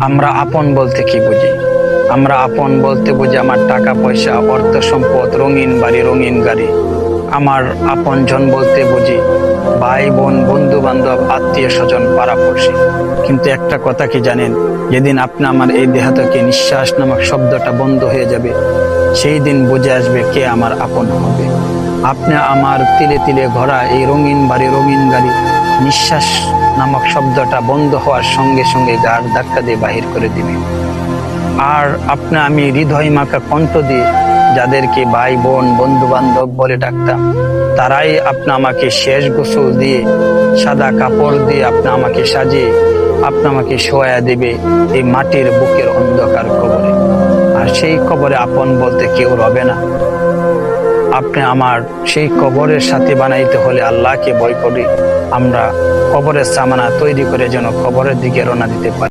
আমরা আপন বলতে কি বুঝি? আমরা আপন বলতে বুঝি আমার টাকা পয়সা, অর্থ সম্পদ, রঙিন বাড়ি, রঙিন গাড়ি। আমার আপনজন বলতে বুঝি ভাই বোন, বন্ধু বান্ধব, আত্মীয় স্বজন, পাড়াপড়শি। কিন্তু একটা কথা কি জানেন? যেদিন আপনি আমার এই দেহ থেকে নিঃশ্বাস নামক শব্দটা বন্ধ হয়ে যাবে, সেই দিন বুঝে আসবে কে আমার আপন হবে। আপনি আমার তিলে তিলে ভরা এই রঙিন বাড়ি, রঙিন গাড়ি, নিঃশ্বাস নামক শব্দটা বন্ধ হওয়ার সঙ্গে সঙ্গে গাড় ধাক্কা দিয়ে বাহির করে দিবে। আর আপনি আমি হৃদয় মাখা কণ্ঠ দিয়ে যাদেরকে ভাই বোন, বন্ধু বান্ধব বলে ডাকতাম, তারাই আপনি আমাকে শেষ গোসল দিয়ে, সাদা কাপড় দিয়ে আপনি আমাকে সাজিয়ে আপনি আমাকে শোয়া দিবে এই মাটির বুকের অন্ধকার কবরে। আর সেই কবরে আপন বলতে কেউ রবে না। আপনি আমার সেই কবরের সাথী বানাইতে হলে আল্লাহকে ভয় করি। আমরা কবরের সামানা তৈরি করে যেন কবরের দিকে রওনা দিতে পারি।